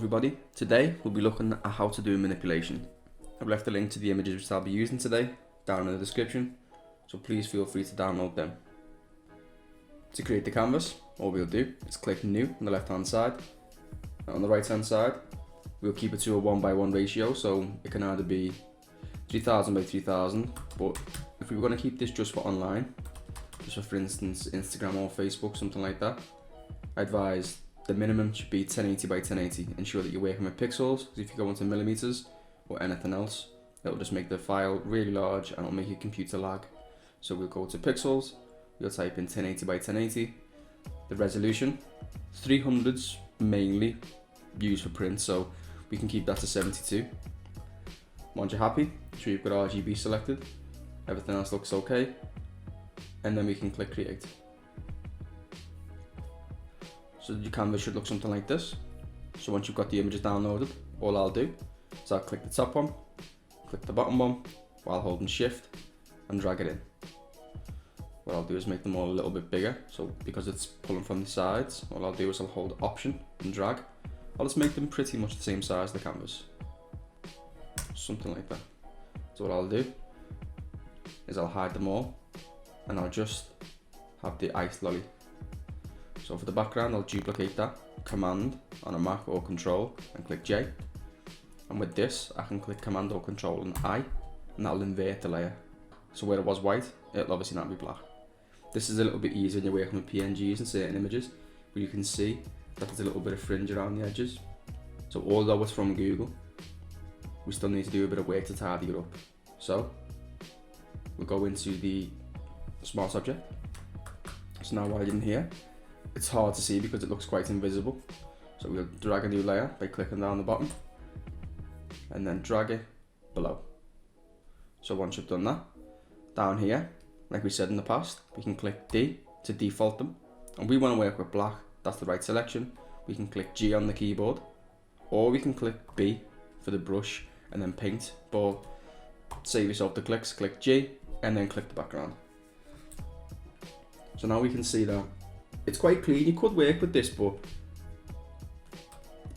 everybody, today we'll be looking at how to do a manipulation. I've left a link to the images which I'll be using today down in the description, so please feel free to download them. To create the canvas, all we'll do is click new on the left hand side, and on the right hand side we'll keep it to a 1:1 ratio, so it can either be 3000 by 3000, but if we were going to keep this just for online, just for instance Instagram or Facebook, something like that, I advise the minimum should be 1080 by 1080. Ensure that you're working with pixels, because if you go into millimeters or anything else, it'll just make the file really large and it'll make your computer lag. So we'll go to pixels, we'll type in 1080 by 1080. The resolution, 300s mainly used for print, so we can keep that to 72. Once you're happy, make sure you've got RGB selected, everything else looks okay, and then we can click create. So your canvas should look something like this. So once you've got the images downloaded, all I'll do is I'll click the top one, click the bottom one while holding shift and drag it in. What I'll do is make them all a little bit bigger, so because it's pulling from the sides, all I'll do is I'll hold option and drag. I'll just make them pretty much the same size as the canvas. Something like that. So what I'll do is I'll hide them all and I'll just have the ice lolly. So for the background, I'll duplicate that, Command on a Mac or Control and click J. And with this, I can click Command or Control and I, and that'll invert the layer. So where it was white, it'll obviously not be black. This is a little bit easier when you're working with PNGs and certain images, where you can see that there's a little bit of fringe around the edges. So although it's from Google, we still need to do a bit of work to tidy it up. So we'll go into the Smart Object. So now while you're in here, it's hard to see because it looks quite invisible. So we'll drag a new layer by clicking down the bottom and then drag it below. So once you've done that, down here, like we said in the past, we can click D to default them. And we want to work with black, that's the right selection. We can click G on the keyboard, or we can click B for the brush and then paint, but save yourself the clicks, click G and then click the background. So now we can see that it's quite clean. You could work with this, but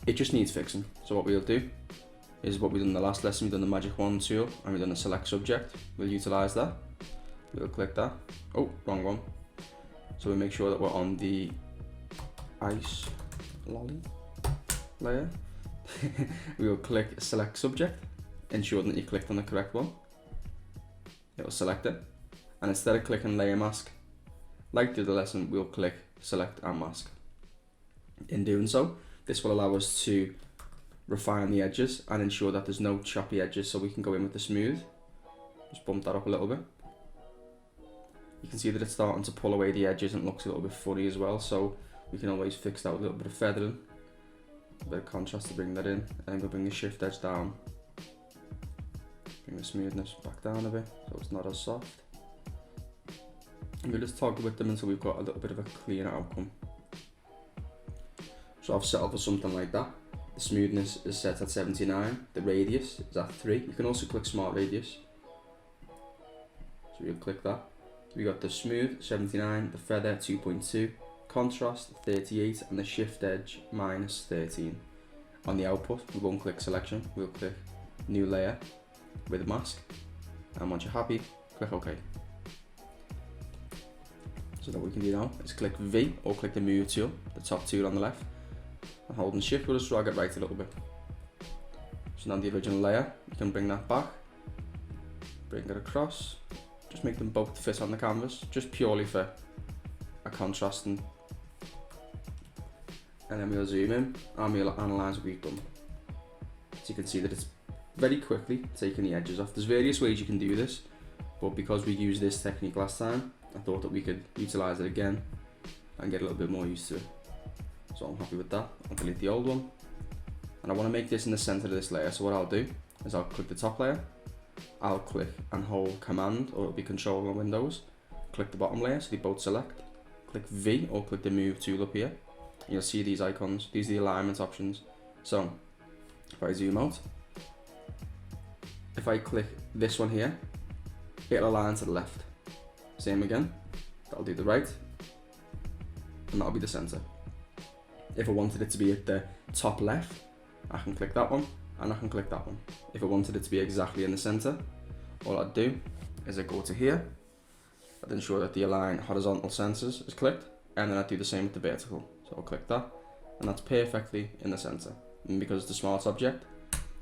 it just needs fixing. So what we'll do is what we done in the last lesson. We've done the magic wand tool and we've done a select subject. We'll utilize that. We'll click that. Oh, wrong one. So we make sure that we're on the ice lolly layer. We will click select subject, ensuring that you clicked on the correct one. It will select it, and instead of clicking layer mask, like the other lesson, we'll click select and mask. In doing so, this will allow us to refine the edges and ensure that there's no choppy edges, so we can go in with the smooth. Just bump that up a little bit. You can see that it's starting to pull away the edges and it looks a little bit funny as well, so we can always fix that with a little bit of feathering, a bit of contrast to bring that in, and then we'll bring the shift edge down, bring the smoothness back down a bit so it's not as soft. And we'll just toggle with them until we've got a little bit of a cleaner outcome. So I've settled for something like that. The smoothness is set at 79, the radius is at 3. You can also click smart radius. So we'll click that. We got the smooth 79, the feather 2.2, contrast 38, and the shift edge -13. On the output, we won't click selection, we'll click new layer with mask. And once you're happy, click OK. So what we can do now is click V or click the move tool, the top tool on the left, and holding shift we'll just drag it right a little bit. So now the original layer, you can bring that back, bring it across, just make them both fit on the canvas, just purely for a contrasting. And then we'll zoom in and we'll analyse what we've done. So you can see that it's very quickly taking the edges off. There's various ways you can do this, but because we used this technique last time, I thought that we could utilise it again and get a little bit more used to it. So I'm happy with that. I'll delete the old one. And I want to make this in the centre of this layer. So what I'll do is I'll click the top layer. I'll click and hold Command, or it'll be Control on Windows. Click the bottom layer so they both select. Click V or click the move tool up here. And you'll see these icons. These are the alignment options. So if I zoom out, if I click this one here, it'll align to the left. Same again, that'll do the right, and that'll be the center. If I wanted it to be at the top left, I can click that one and I can click that one. If I wanted it to be exactly in the center, all I'd do is I go to here, I'd ensure that the align horizontal sensors is clicked, and then I'd do the same with the vertical. So I'll click that, and that's perfectly in the center. And because it's a smart object,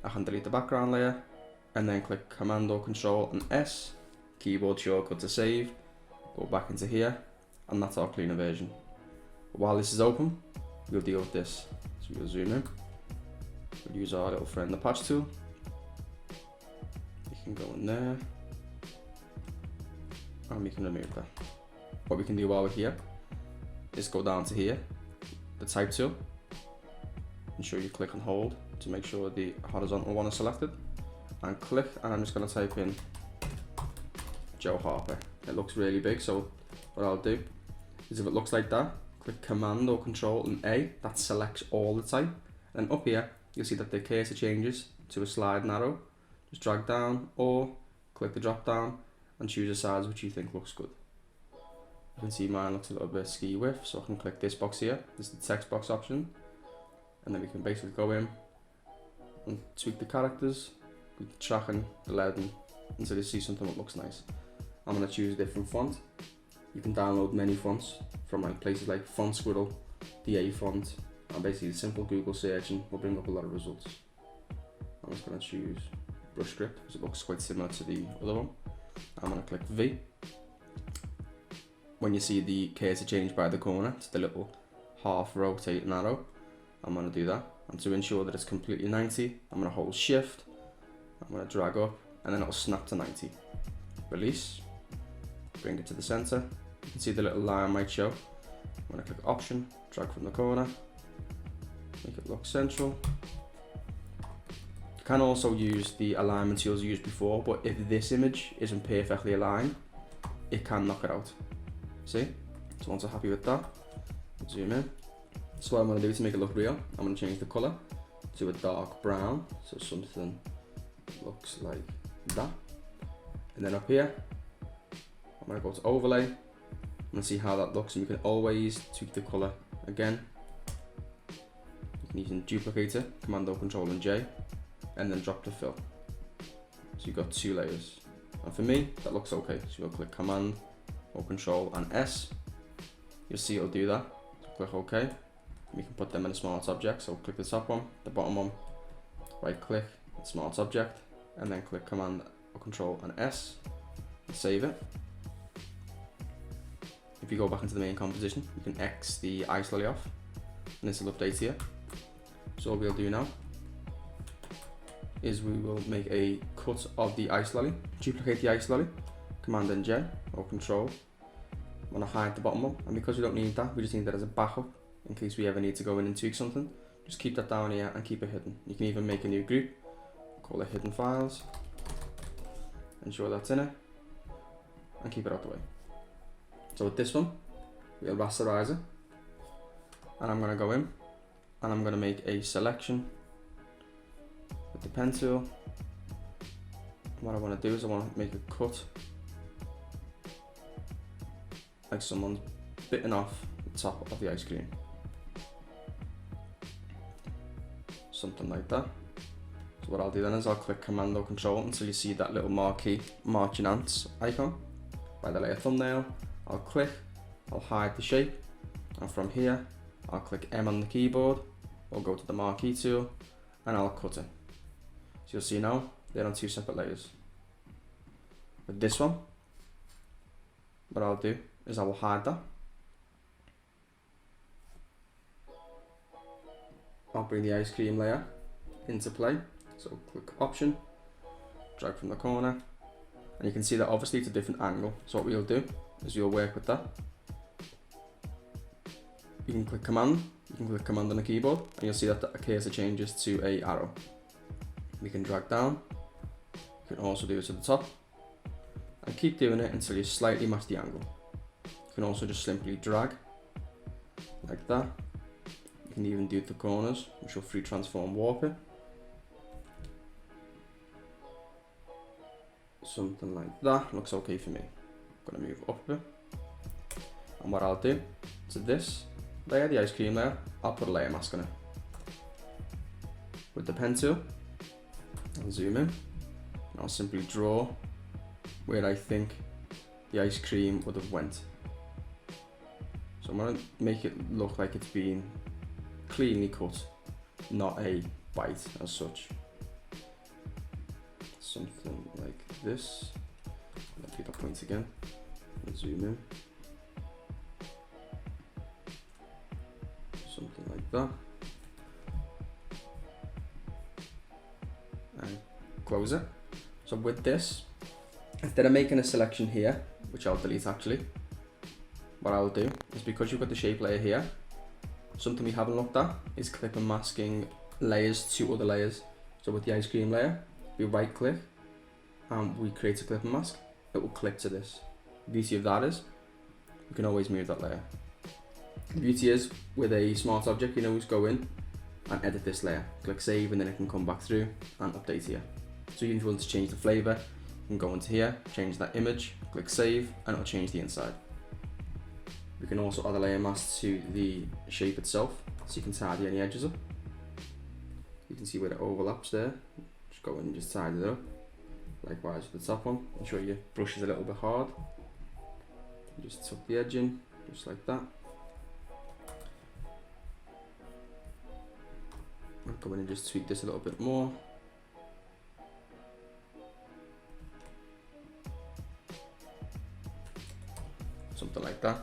I can delete the background layer, and then click Command or Control and S, keyboard shortcut to save, go back into here, and that's our cleaner version. But while this is open, we'll deal with this. So we'll zoom in, we'll use our little friend the patch tool. You can go in there, and we can remove that. What we can do while we're here is go down to here, the type tool, ensure you click and hold to make sure the horizontal one is selected, and click, and I'm just going to type in Joe Harper. It looks really big, so what I'll do is if it looks like that, click Command or Control and A, that selects all the type, and up here you'll see that the cursor changes to a slide arrow. Just drag down or click the drop down and choose a size which you think looks good. You can see mine looks a little bit ski width, so I can click this box here, this is the text box option, and then we can basically go in and tweak the characters, the tracking, the leading, until you see something that looks nice. I'm going to choose a different font. You can download many fonts from like places like Font Squirrel, the A font, and basically a simple Google searching will bring up a lot of results. I'm just going to choose Brush Script because it looks quite similar to the other one. I'm going to click V. When you see the cursor change by the corner to the little half rotating arrow, I'm going to do that. And to ensure that it's completely 90, I'm going to hold Shift, I'm going to drag up, and then it'll snap to 90. Release, bring it to the center. You can see the little line might show. I'm going to click Option, drag from the corner, make it look central. You can also use the alignment tools used before, but if this image isn't perfectly aligned, it can knock it out. See? So once I'm happy with that, zoom in. So what I'm going to do to make it look real, I'm going to change the colour to a dark brown, so something looks like that. And then up here, I'm going to go to Overlay, I'm going to see how that looks, and you can always tweak the colour again. You can even duplicate it, Command or Control and J, and then drop to fill. So you've got 2 layers. And for me, that looks okay. So you'll click Command or Control and S. You'll see it'll do that. So click OK. We can put them in a smart object. So click the top one, the bottom one, right click, smart object, and then click Command or Control and S and save it. If you go back into the main composition, you can X the ice lolly off, and this will update here. So what we'll do now is we will make a cut of the ice lolly, duplicate the ice lolly, Command and J or Control. I'm going to hide the bottom one, and because we don't need that, we just need that as a backup in case we ever need to go in and tweak something. Just keep that down here and keep it hidden. You can even make a new group, call it Hidden Files, ensure that's in it, and keep it out the way. So with this one, we'll rasterize it, and I'm going to go in and I'm going to make a selection with the pen tool. What I want to do is I want to make a cut like someone's bitten off the top of the ice cream. Something like that. So what I'll do then is I'll click Command or Control until you see that little marquee marching ants icon by the layer thumbnail. I'll click, I'll hide the shape, and from here I'll click M on the keyboard, or go to the Marquee Tool, and I'll cut it. So you'll see now they're on 2 separate layers. With this one, what I'll do is I will hide that. I'll bring the ice cream layer into play, so click Option, drag from the corner, and you can see that obviously it's a different angle. So what we'll do is you'll work with that. You can click Command on the keyboard, and you'll see that the cursor changes to a arrow. We can drag down, you can also do it to the top, and keep doing it until you slightly match the angle. You can also just simply drag, like that. You can even do the corners, which will free transform warp it. Something like that, looks okay for me. I'm going to move up a bit. And what I'll do to this layer, the ice cream layer, I'll put a layer mask on it. with the pen tool, I'll zoom in, and I'll simply draw where I think the ice cream would have went. So I'm going to make it look like it's been cleanly cut, not a bite as such. Something like this. Let's get the points again. I'll zoom in. Something like that. And close it. So with this, instead of making a selection here, which I'll delete actually, what I'll do is, because you've got the shape layer here, something we haven't looked at is clip and masking layers to other layers. So with the ice cream layer, we right click and we create a clip and mask. It will clip to this. The beauty of that is you can always move that layer. The beauty is, with a smart object, you can always go in and edit this layer. Click save, and then it can come back through and update here. So even if you want to change the flavor, you can go into here, change that image, click save, and it'll change the inside. We can also add a layer mask to the shape itself, so you can tidy any edges up. You can see where it overlaps there. Just go in and just tidy it up. Likewise with the top one, ensure your brush is a little bit hard. Just tuck the edge in, just like that. I'll go in and just tweak this a little bit more. Something like that.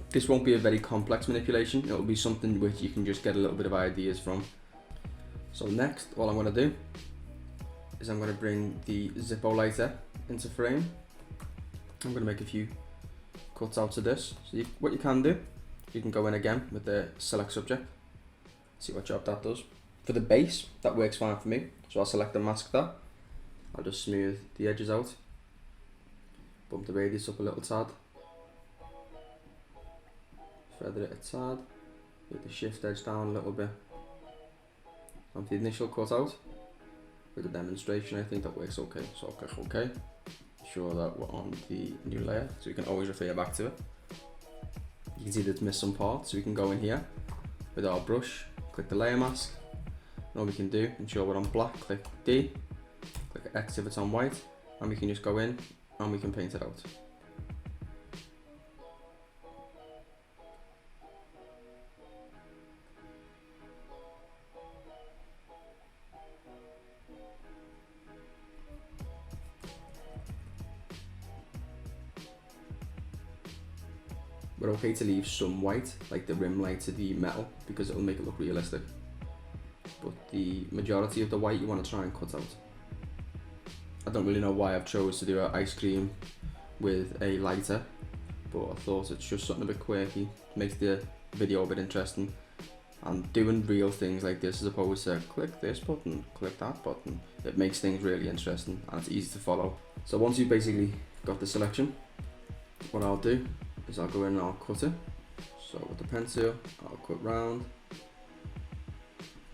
This won't be a very complex manipulation, it'll be something which you can just get a little bit of ideas from. So next, all I'm going to do is I'm going to bring the Zippo lighter into frame. I'm going to make a few cuts out of this. So what you can do, you can go in again with the select subject, see what job that does. For the base, that works fine for me, so I'll select and mask that. I'll just smooth the edges out, bump the radius up a little tad, feather it a tad, get the shift edge down a little bit. On the initial cutout, with the demonstration, I think that works okay. So I'll click OK, ensure that we're on the new layer, so you can always refer back to it. You can see that it's missed some parts, so we can go in here with our brush, click the layer mask, and all we can do, ensure we're on black, click D, click X if it's on white, and we can just go in and we can paint it out. We're okay to leave some white, like the rim light to the metal, because it'll make it look realistic. But the majority of the white you want to try and cut out. I don't really know why I've chose to do an ice cream with a lighter, but I thought it's just something a bit quirky, makes the video a bit interesting. And doing real things like this as opposed to click this button, click that button, it makes things really interesting and it's easy to follow. So once you've basically got the selection, what I'll do is I'll go in and I'll cut it. So with the pen tool, I'll cut round.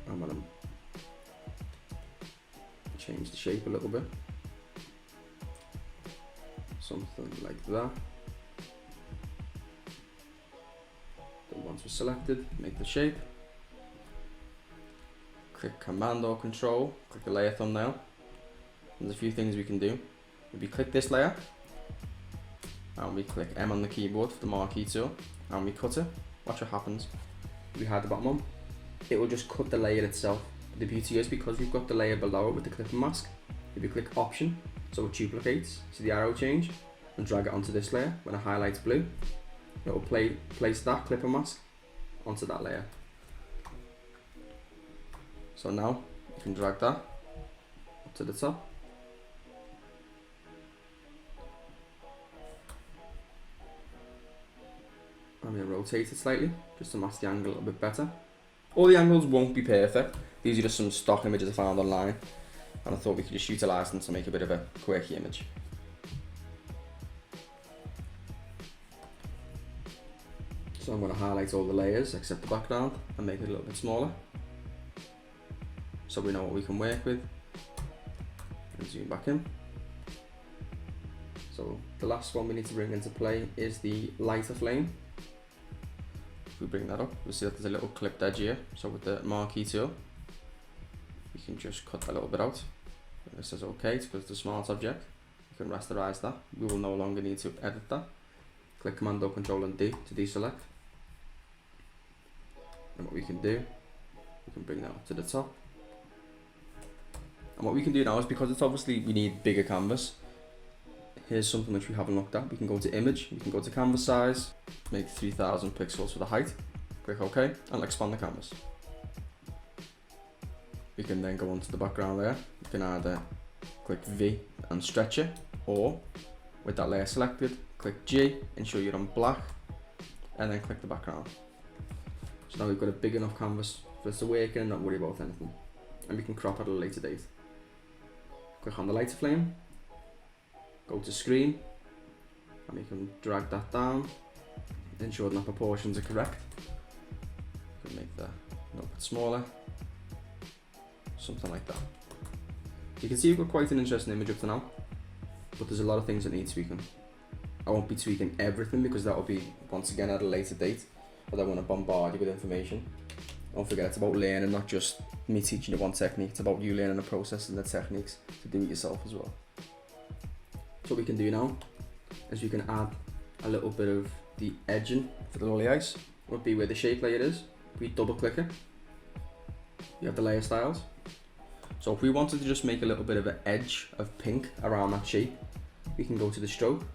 I'm going to change the shape a little bit. Something like that. Then once we're selected, make the shape. Click Command or Control, click the layer thumbnail. There's a few things we can do. If you click this layer, and we click M on the keyboard for the Marquee Tool, and we cut it, watch what happens. If we hide the bottom one, it will just cut the layer itself. The beauty is, because we've got the layer below it with the clip and mask, if you click Option, so it duplicates, see the arrow change, and drag it onto this layer, when it highlights blue, it will place that clip and mask onto that layer. So now, you can drag that up to the top. I'm going to rotate it slightly, just to mask the angle a little bit better. All the angles won't be perfect. These are just some stock images I found online, and I thought we could just utilise them to make a bit of a quirky image. So I'm going to highlight all the layers except the background and make it a little bit smaller, so we know what we can work with. And zoom back in. So the last one we need to bring into play is the lighter flame. If we bring that up, we'll see that there's a little clipped edge here. So with the Marquee Tool, you can just cut that little bit out. And this is okay, it's because it's a smart object. You can rasterize that. We will no longer need to edit that. Click Command or Ctrl and D to deselect. And what we can do, we can bring that up to the top. And what we can do now is, because it's obviously we need bigger canvas, here's something which we haven't looked at. We can go to image, we can go to canvas size, make 3000 pixels for the height, click OK, and expand the canvas. We can then go onto the background layer. You can either click V and stretch it, or with that layer selected, click G, ensure you're on black, and then click the background. So now we've got a big enough canvas for us to work in and not worry about anything. And we can crop at a later date. Click on the lighter flame, go to screen, and we can drag that down, ensure that the proportions are correct. We can make that a little bit smaller, something like that. You can see we've got quite an interesting image up to now, but there's a lot of things that need tweaking. I won't be tweaking everything because that will be once again at a later date, but I want to bombard you with information. Don't forget, it's about learning, not just me teaching you one technique. It's about you learning the process and the techniques to do it yourself as well. So what we can do now is you can add a little bit of the edging for the lolly ice. It would be where the shape layer is. If we double click it, you have the layer styles. So if we wanted to just make a little bit of an edge of pink around that shape, we can go to the stroke.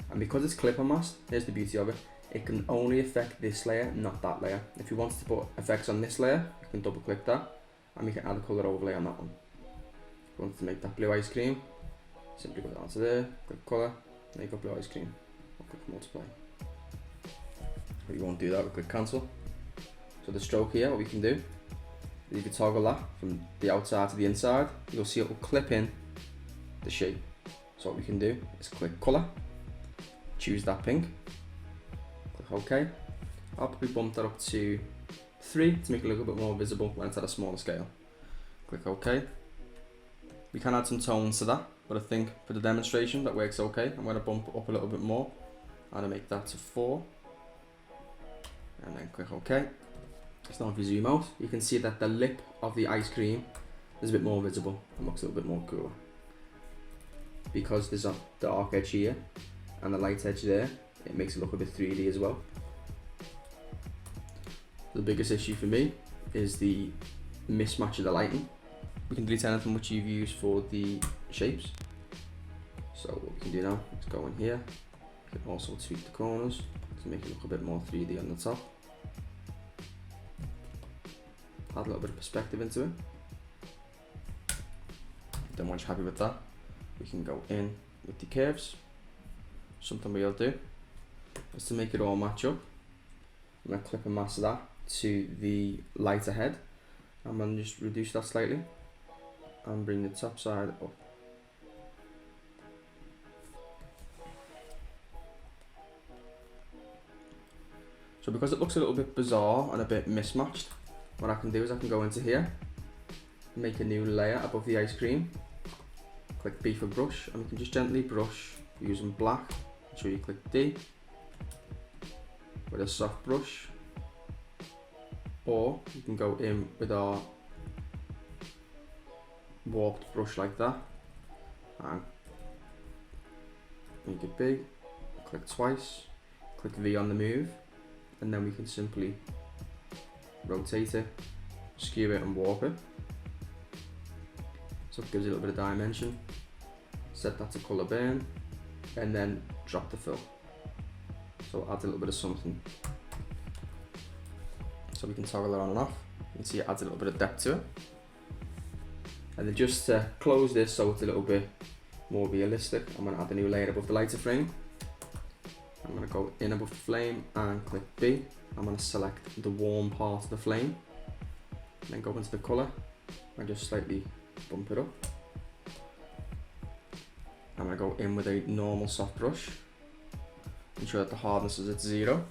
And because it's clipper masked, here's the beauty of it. It can only affect this layer, not that layer. If you wanted to put effects on this layer, you can double click that, and we can add a color overlay on that one. If you wanted to make that blue ice cream, simply go down to there, click color, make a blue ice cream, or click multiply. But you won't do that, we click cancel. So the stroke here, what we can do, is if you toggle that from the outside to the inside, you'll see it will clip in the shape. So what we can do is click color, choose that pink, click OK. I'll probably bump that up to 3 to make it a little bit more visible when it's at a smaller scale. Click OK. We can add some tones to that, but I think for the demonstration that works okay. I'm going to bump it up a little bit more and make that to 4. And then click OK. So now if you zoom out, you can see that the lip of the ice cream is a bit more visible and looks a little bit more cooler. Because there's a dark edge here and the light edge there, it makes it look a bit 3D as well. The biggest issue for me is the mismatch of the lighting. We can delete anything which you've used for the shapes. So what we can do now is go in here. We can also tweak the corners to make it look a bit more 3D on the top. Add a little bit of perspective into it. Then once you're happy with that, we can go in with the curves. Something we'll do is to make it all match up. I'm going to clip and mask that to the lighter head. I'm going to just reduce that slightly and bring the top side up. So because it looks a little bit bizarre and a bit mismatched, what I can do is I can go into here, make a new layer above the ice cream, click B for brush, and we can just gently brush using black. Make sure you click D with a soft brush, or you can go in with our warped brush like that and make it big, click twice, click V on the move, and then we can simply rotate it, skew it and warp it. So it gives it a little bit of dimension. Set that to colour burn and then drop the fill. So add a little bit of something. So we can toggle it on and off. You can see it adds a little bit of depth to it. And then just to close this so it's a little bit more realistic, I'm going to add a new layer above the lighter frame. I'm going to go in above the flame and click B. I'm going to select the warm part of the flame, and then go into the colour and just slightly bump it up. I'm going to go in with a normal soft brush, ensure that the hardness is at 0.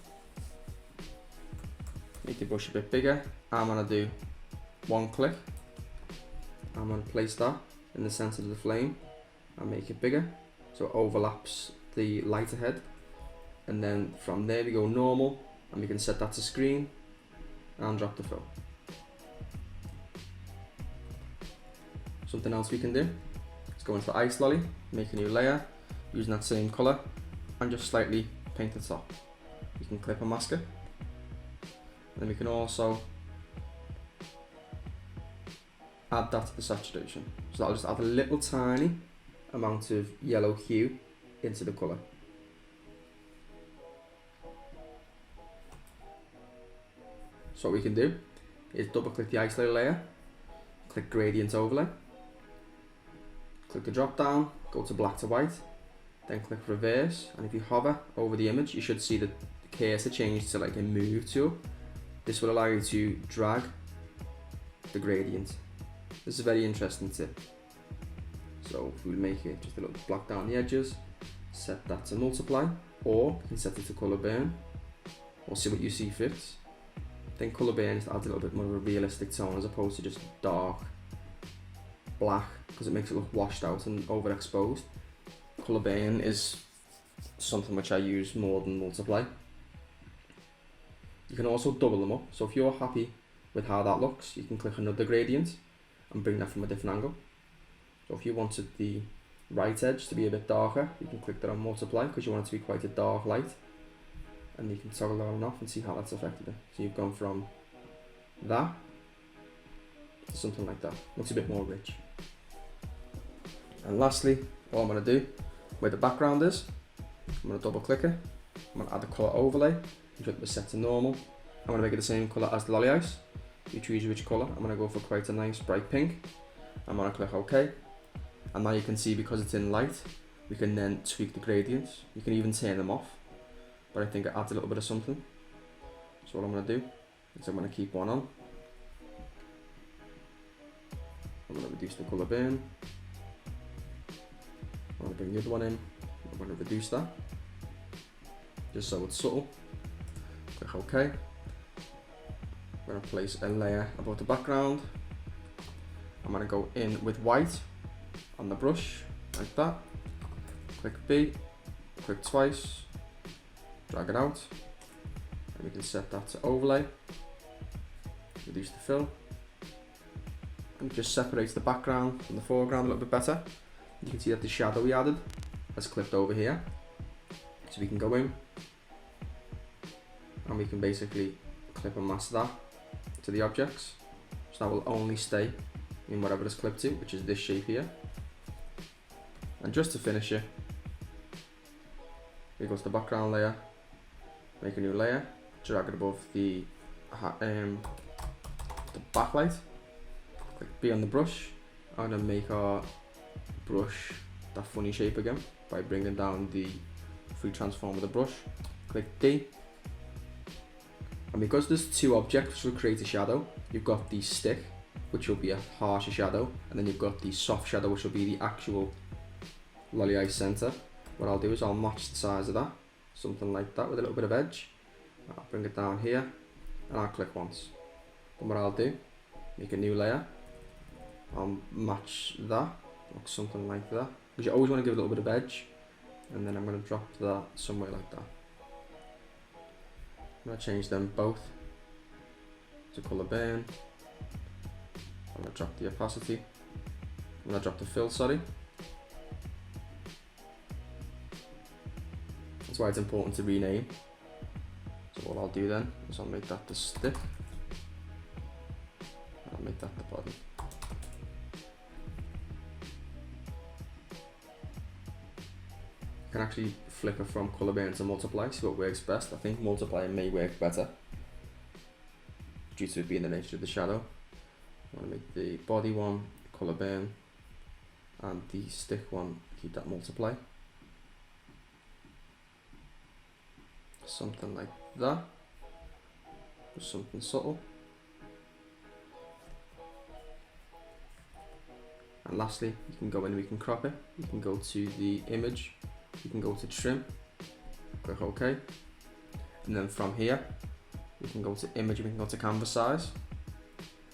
Make the brush a bit bigger. I'm going to do one click. I'm going to place that in the centre of the flame and make it bigger. So so it overlaps the light ahead, and then from there we go normal, and we can set that to screen and drop the fill. Something else we can do is go into the ice lolly, make a new layer using that same colour, and just slightly paint the top. You can clip and mask it, and then we can also add that to the saturation. So that'll just add a little tiny amount of yellow hue into the colour. So what we can do is double click the ice layer, click gradient overlay, click the drop down, go to black to white, then click reverse, and if you hover over the image you should see the cursor change to like a move tool. This will allow you to drag the gradient. This is a very interesting tip. So if we make it just a little black down the edges, set that to multiply, or you can set it to colour burn, or see what you see fits. Then colour burn just adds a little bit more of a realistic tone as opposed to just dark black, because it makes it look washed out and overexposed. Colour burn is something which I use more than multiply. You can also double them up, so if you're happy with how that looks, you can click another gradient and bring that from a different angle. So if you wanted the right edge to be a bit darker, you can click that on multiply because you want it to be quite a dark light, and you can toggle that on and off and see how that's affected it. So you've gone from that to something like that. Looks a bit more rich. And lastly, what I'm going to do where the background is, I'm going to double click it, I'm going to add a colour overlay, which is set to normal. I'm going to make it the same colour as the lolly ice. You choose which colour. I'm going to go for quite a nice bright pink. I'm going to click OK, and now you can see because it's in light we can then tweak the gradients. You can even turn them off, but I think it adds a little bit of something. So what I'm going to do is I'm going to keep one on. I'm going to reduce the colour burn. I'm going to bring the other one in. I'm going to reduce that just so it's subtle. Click OK. I'm going to place a layer above the background. I'm going to go in with white on the brush, like that. Click B, click twice, drag it out, and we can set that to overlay, reduce the fill, and it just separates the background from the foreground a little bit better. You can see that the shadow we added has clipped over here, so we can go in and we can basically clip and mask that to the objects, so that will only stay in whatever it's clipped to, which is this shape here. And just to finish it, we go to the background layer, make a new layer, drag it above the backlight, click B on the brush. I'm going to make our brush that funny shape again by bringing down the free transform with the brush, click D. And because there's two objects which will create a shadow, you've got the stick, which will be a harsher shadow, and then you've got the soft shadow, which will be the actual lolly eye center. What I'll do is I'll match the size of that, something like that with a little bit of edge. I'll bring it down here, and I'll click once. Then what I'll do, make a new layer, I'll match that, look something like that, because you always want to give it a little bit of edge, and then I'm going to drop that somewhere like that. I'm going to change them both to colour burn. I'm going to drop the opacity. I'm going to drop the fill, sorry. That's why it's important to rename. So what I'll do then is I'll make that the stick. I'll make that the body. You can actually flicker from colour burn to multiply, see what works best. I think multiply may work better due to it being the nature of the shadow. I'm going to make the body one colour burn and the stick one keep that multiply. Something like that, just something subtle. And lastly, you can go in and we can crop it. You can go to the image, you can go to trim, click OK, and then from here we can go to image and we can go to canvas size.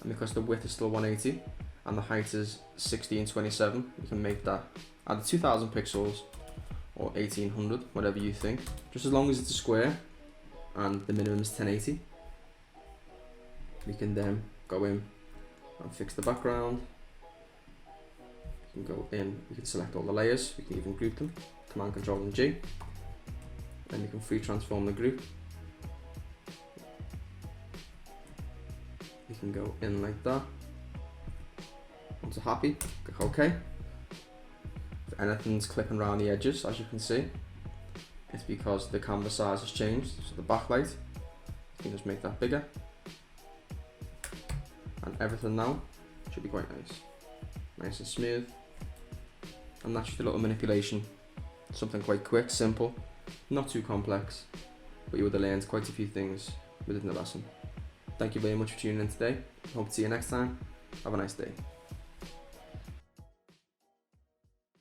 And because the width is still 180 and the height is 1627, we can make that at 2000 pixels or 1800, whatever you think. Just as long as it's a square and the minimum is 1080. We can then go in and fix the background. You can go in, you can select all the layers, we can even group them, Command Ctrl and G. Then you can free transform the group. You can go in like that. Once you're happy, click OK. If anything's clipping around the edges, as you can see, it's because the canvas size has changed. So the backlight, you can just make that bigger. And everything now should be quite nice. Nice and smooth. And that's just a little manipulation. Something quite quick, simple, not too complex, but you would have learned quite a few things within the lesson. Thank you very much for tuning in today. Hope to see you next time. Have a nice day.